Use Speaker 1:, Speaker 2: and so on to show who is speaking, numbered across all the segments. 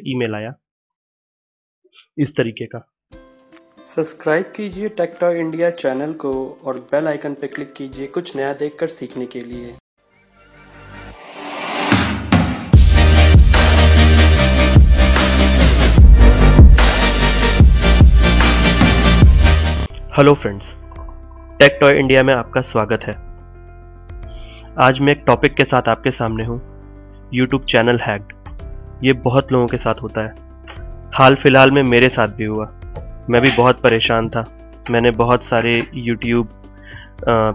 Speaker 1: Email आया इस तरीके का।
Speaker 2: सब्सक्राइब कीजिए टेक टॉय इंडिया चैनल को और बेल आइकन पर क्लिक कीजिए कुछ नया देखकर सीखने के लिए।
Speaker 1: Hello friends, Tech Toy India में आपका स्वागत है। आज मैं एक टॉपिक के साथ आपके सामने हूँ, यूट्यूब चैनल हैक्ड। ये बहुत लोगों के साथ होता है। हाल फिलहाल में मेरे साथ भी हुआ। मैं भी बहुत परेशान था। मैंने बहुत सारे यूट्यूब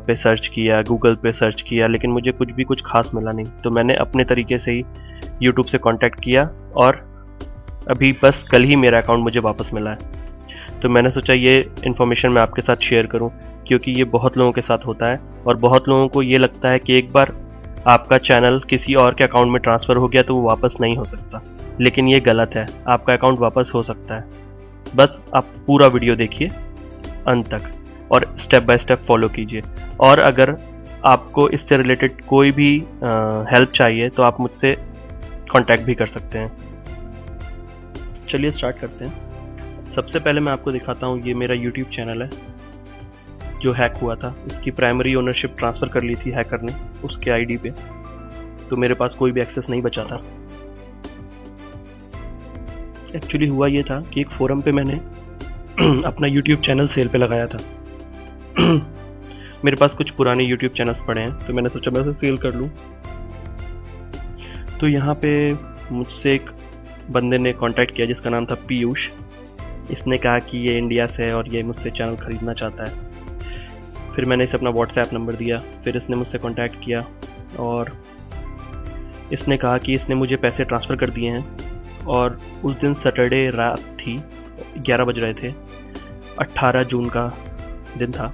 Speaker 1: पे सर्च किया, गूगल पे सर्च किया, लेकिन मुझे कुछ खास मिला नहीं। तो मैंने अपने तरीके से ही यूट्यूब से कांटेक्ट किया और अभी बस कल ही मेरा अकाउंट मुझे वापस मिला है। तो मैंने सोचा ये इन्फॉर्मेशन मैं आपके साथ शेयर करूं, क्योंकि ये बहुत लोगों के साथ होता है और बहुत लोगों को ये लगता है कि एक बार आपका चैनल किसी और के अकाउंट में ट्रांसफ़र हो गया तो वो वापस नहीं हो सकता, लेकिन ये गलत है। आपका अकाउंट वापस हो सकता है। बस आप पूरा वीडियो देखिए अंत तक और स्टेप बाय स्टेप फॉलो कीजिए। और अगर आपको इससे रिलेटेड कोई भी हेल्प चाहिए तो आप मुझसे कांटेक्ट भी कर सकते हैं। चलिए स्टार्ट करते हैं। सबसे पहले मैं आपको दिखाता हूँ, ये मेरा YouTube चैनल है जो हैक हुआ था। इसकी प्राइमरी ओनरशिप ट्रांसफ़र कर ली थी हैकर ने उसके आईडी पे, तो मेरे पास कोई भी एक्सेस नहीं बचा था। एक्चुअली हुआ ये था कि एक फोरम पे मैंने अपना YouTube चैनल सेल पे लगाया था। मेरे पास कुछ पुराने YouTube चैनल्स पड़े हैं, तो मैंने सोचा मैं उसे सेल कर लूँ। तो यहाँ पे मुझसे एक बंदे ने कांटेक्ट किया जिसका नाम था पीयूष। इसने कहा कि ये इंडिया से है और ये मुझसे चैनल ख़रीदना चाहता है। फिर मैंने इसे अपना व्हाट्सएप नंबर दिया। फिर इसने मुझसे कांटेक्ट किया और इसने कहा कि इसने मुझे पैसे ट्रांसफ़र कर दिए हैं। और उस दिन सैटरडे रात थी, 11 बज रहे थे, 18 जून का दिन था।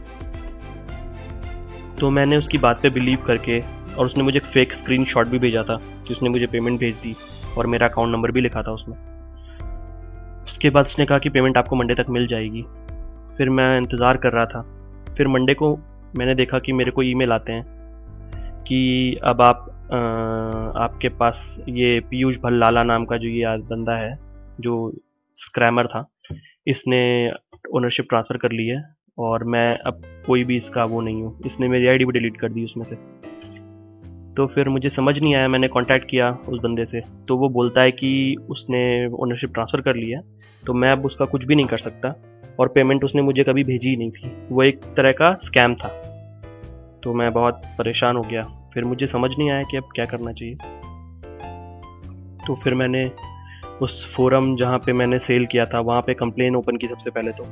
Speaker 1: तो मैंने उसकी बात पे बिलीव करके, और उसने मुझे एक फ़ेक स्क्रीनशॉट भी भेजा था कि उसने मुझे पेमेंट भेज दी और मेरा अकाउंट नंबर भी लिखा था उसमें। उसके बाद उसने कहा कि पेमेंट आपको मंडे तक मिल जाएगी। फिर मैं इंतज़ार कर रहा था। फिर मंडे को मैंने देखा कि मेरे को ईमेल आते हैं कि अब आपके पास ये पीयूष भल्लाला नाम का जो ये बंदा है जो स्क्रैमर था, इसने ओनरशिप ट्रांसफ़र कर ली है और मैं अब कोई भी इसका वो नहीं हूँ। इसने मेरी आईडी भी डिलीट कर दी उसमें से। तो फिर मुझे समझ नहीं आया। मैंने कांटेक्ट किया उस बंदे से, तो वो बोलता है कि उसने ओनरशिप ट्रांसफ़र कर लिया, तो मैं अब उसका कुछ भी नहीं कर सकता और पेमेंट उसने मुझे कभी भेजी ही नहीं थी। वो एक तरह का स्कैम था। तो मैं बहुत परेशान हो गया। फिर मुझे समझ नहीं आया कि अब क्या करना चाहिए। तो फिर मैंने उस फोरम जहाँ पे मैंने सेल किया था वहाँ पे कंप्लेन ओपन की। सबसे पहले तो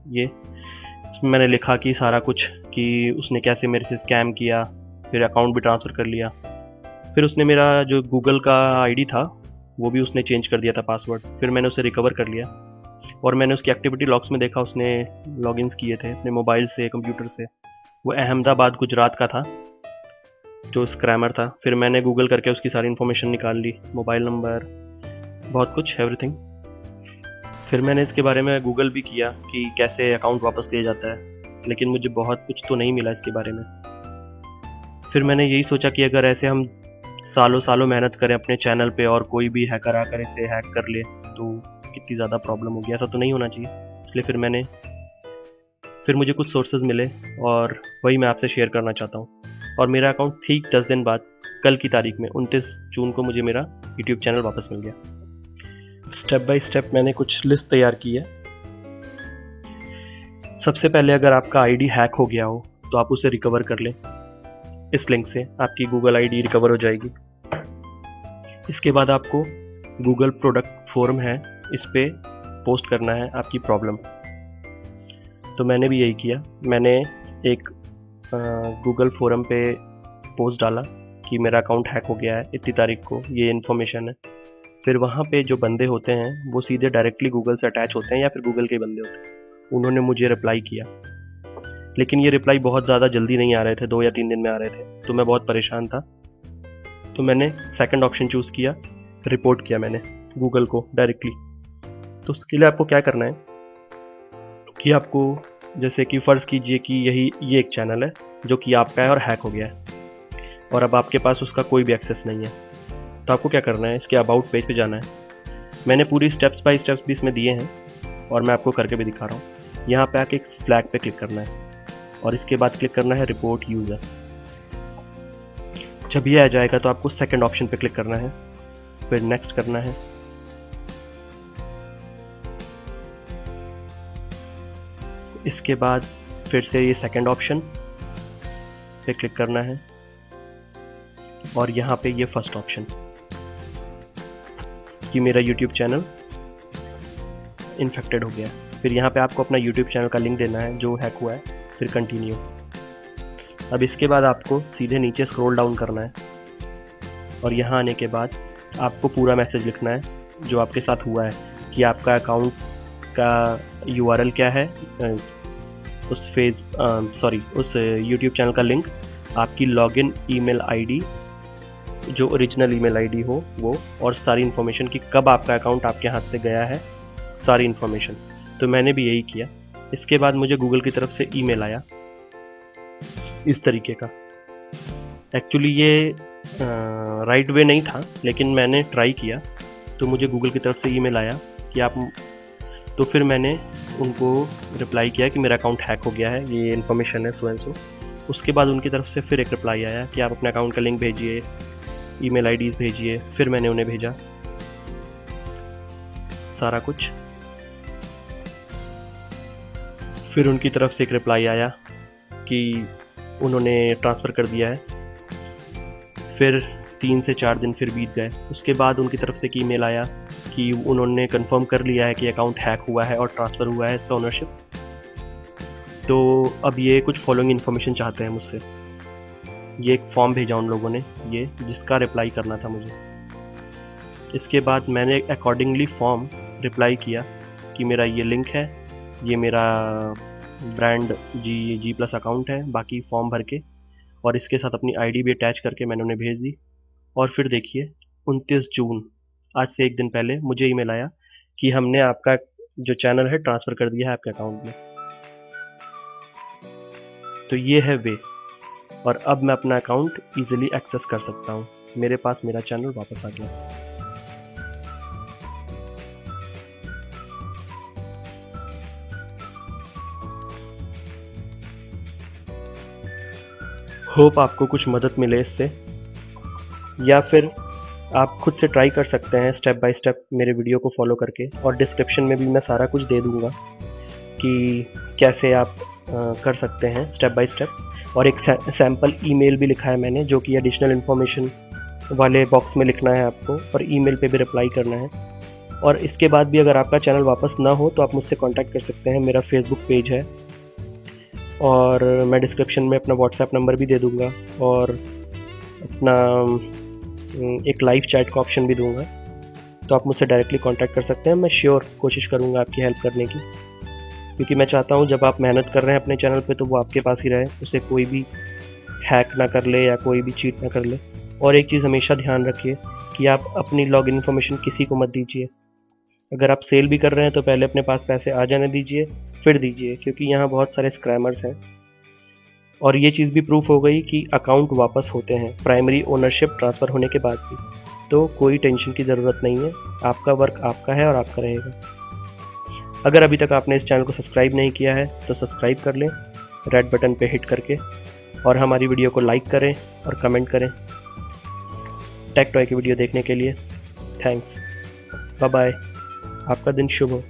Speaker 1: ये इसमें मैंने लिखा कि सारा कुछ, कि उसने कैसे मेरे से स्कैम किया, फिर अकाउंट भी ट्रांसफ़र कर लिया। फिर उसने मेरा जो गूगल का आईडी था वो भी उसने चेंज कर दिया था, पासवर्ड। फिर मैंने उसे रिकवर कर लिया और मैंने उसकी एक्टिविटी लॉग्स में देखा उसने लॉगिन्स किए थे अपने मोबाइल से, कंप्यूटर से। वो अहमदाबाद गुजरात का था जो स्क्रैमर था। फिर मैंने गूगल करके उसकी सारी इन्फॉर्मेशन निकाल ली, मोबाइल नंबर, बहुत कुछ, एवरीथिंग। फिर मैंने इसके बारे में गूगल भी किया कि कैसे अकाउंट वापस लिया जाता है, लेकिन मुझे बहुत कुछ तो नहीं मिला इसके बारे में। फिर मैंने यही सोचा कि अगर ऐसे हम सालों सालों मेहनत करें अपने चैनल पे और कोई भी हैकर आकर इसे हैक कर ले तो कितनी ज़्यादा प्रॉब्लम होगी। ऐसा तो नहीं होना चाहिए। इसलिए फिर मुझे कुछ सोर्सेज मिले और वही मैं आपसे शेयर करना चाहता हूँ। और मेरा अकाउंट ठीक 10 दिन बाद, कल की तारीख में 29 जून को मुझे मेरा यूट्यूब चैनल वापस मिल गया। स्टेप बाय स्टेप मैंने कुछ लिस्ट तैयार की है। सबसे पहले अगर आपका आईडी हैक हो गया हो तो आप उसे रिकवर कर लें। इस लिंक से आपकी गूगल आईडी रिकवर हो जाएगी। इसके बाद आपको गूगल प्रोडक्ट फोरम है, इस पे पोस्ट करना है आपकी प्रॉब्लम। तो मैंने भी यही किया। मैंने एक गूगल फोरम पे पोस्ट डाला कि मेरा अकाउंट हैक हो गया है, इतनी तारीख को ये इन्फॉर्मेशन है। फिर वहाँ पे जो बंदे होते हैं वो सीधे डायरेक्टली गूगल से अटैच होते हैं या फिर गूगल के बंदे होते हैं। उन्होंने मुझे रिप्लाई किया, लेकिन ये रिप्लाई बहुत ज़्यादा जल्दी नहीं आ रहे थे, 2 या 3 दिन में आ रहे थे। तो मैं बहुत परेशान था। तो मैंने सेकंड ऑप्शन चूज़ किया, रिपोर्ट किया मैंने गूगल को डायरेक्टली। तो उसके लिए आपको क्या करना है कि आपको, जैसे कि फ़र्ज़ कीजिए कि ये एक चैनल है जो कि आपका है और हैक हो गया है और अब आपके पास उसका कोई भी एक्सेस नहीं है। तो आपको क्या करना है, इसके अबाउट पेज पे जाना है। मैंने पूरी स्टेप्स बाय स्टेप्स भी इसमें दिए हैं और मैं आपको करके भी दिखा रहा हूँ। यहाँ पे आके एक फ्लैग पे क्लिक करना है और इसके बाद क्लिक करना है रिपोर्ट यूज़र। जब ये आ जाएगा तो आपको सेकंड ऑप्शन पे क्लिक करना है, फिर नेक्स्ट करना है। इसके बाद फिर से ये सेकंड ऑप्शन पे क्लिक करना है और यहाँ पे ये फर्स्ट ऑप्शन कि मेरा YouTube चैनल इन्फेक्टेड हो गया। फिर यहाँ पे आपको अपना YouTube चैनल का लिंक देना है जो हैक हुआ है, फिर कंटिन्यू। अब इसके बाद आपको सीधे नीचे स्क्रॉल डाउन करना है और यहाँ आने के बाद आपको पूरा मैसेज लिखना है जो आपके साथ हुआ है कि आपका अकाउंट का URL क्या है, उस YouTube चैनल का लिंक, आपकी लॉगिन ईमेल आईडी जो ओरिजिनल ईमेल आईडी हो वो, और सारी इन्फॉर्मेशन कि कब आपका अकाउंट आपके हाथ से गया है, सारी इन्फॉर्मेशन। तो मैंने भी यही किया। इसके बाद मुझे गूगल की तरफ से ईमेल आया इस तरीके का। एक्चुअली ये राइट वे नहीं था, लेकिन मैंने ट्राई किया तो मुझे गूगल की तरफ से ईमेल आया कि आप, तो फिर मैंने उनको रिप्लाई किया कि मेरा अकाउंट हैक हो गया है, ये इन्फॉर्मेशन है सो एंड सो। उसके बाद उनकी तरफ से फिर एक रिप्लाई आया कि आप अपने अकाउंट का लिंक भेजिए, ईमेल आईडीज भेजिए। फिर मैंने उन्हें भेजा सारा कुछ। फिर उनकी तरफ से एक रिप्लाई आया कि उन्होंने ट्रांसफ़र कर दिया है। फिर 3 से 4 दिन फिर बीत गए। उसके बाद उनकी तरफ से एक ईमेल आया कि उन्होंने कंफर्म कर लिया है कि अकाउंट हैक हुआ है और ट्रांसफ़र हुआ है इसका ओनरशिप। तो अब ये कुछ फॉलोइंग इन्फॉर्मेशन चाहते हैं मुझसे। ये एक फॉर्म भेजा उन लोगों ने, ये जिसका रिप्लाई करना था मुझे। इसके बाद मैंने अकॉर्डिंगली फॉर्म रिप्लाई किया कि मेरा ये लिंक है, ये मेरा ब्रांड G+ अकाउंट है, बाकी फॉर्म भर के, और इसके साथ अपनी आईडी भी अटैच करके मैंने उन्हें भेज दी। और फिर देखिए 29 जून, आज से एक दिन पहले मुझे ईमेल आया कि हमने आपका जो चैनल है ट्रांसफ़र कर दिया है आपके अकाउंट में। तो ये है वे, और अब मैं अपना अकाउंट ईजिली एक्सेस कर सकता हूँ। मेरे पास मेरा चैनल वापस आ गया। होप आपको कुछ मदद मिले इससे, या फिर आप खुद से ट्राई कर सकते हैं स्टेप बाय स्टेप मेरे वीडियो को फॉलो करके। और डिस्क्रिप्शन में भी मैं सारा कुछ दे दूंगा कि कैसे आप कर सकते हैं स्टेप बाय स्टेप। और एक सैम्पल ईमेल भी लिखा है मैंने, जो कि एडिशनल इन्फॉर्मेशन वाले बॉक्स में लिखना है आपको और ईमेल पे भी रिप्लाई करना है। और इसके बाद भी अगर आपका चैनल वापस ना हो तो आप मुझसे कांटेक्ट कर सकते हैं। मेरा फेसबुक पेज है और मैं डिस्क्रिप्शन में अपना व्हाट्सएप नंबर भी दे दूंगा और अपना एक लाइव चैट का ऑप्शन भी दूंगा, तो आप मुझसे डायरेक्टली कांटेक्ट कर सकते हैं। मैं श्योर कोशिश करूंगा आपकी हेल्प करने की, क्योंकि मैं चाहता हूं जब आप मेहनत कर रहे हैं अपने चैनल पे तो वो आपके पास ही रहे, उसे कोई भी हैक ना कर ले या कोई भी चीट ना कर ले। और एक चीज़ हमेशा ध्यान रखिए कि आप अपनी लॉगिन इन्फॉर्मेशन किसी को मत दीजिए। अगर आप सेल भी कर रहे हैं तो पहले अपने पास पैसे आ जाने दीजिए फिर दीजिए, क्योंकि यहाँ बहुत सारे स्क्रैमर्स हैं। और ये चीज़ भी प्रूफ हो गई कि अकाउंट वापस होते हैं प्राइमरी ओनरशिप ट्रांसफ़र होने के बाद भी, तो कोई टेंशन की ज़रूरत नहीं है। आपका वर्क आपका है और आपका रहेगा। अगर अभी तक आपने इस चैनल को सब्सक्राइब नहीं किया है तो सब्सक्राइब कर लें रेड बटन पे हिट करके, और हमारी वीडियो को लाइक करें और कमेंट करें। टेक टॉय की वीडियो देखने के लिए थैंक्स। Bye bye. आपका दिन शुभ हो।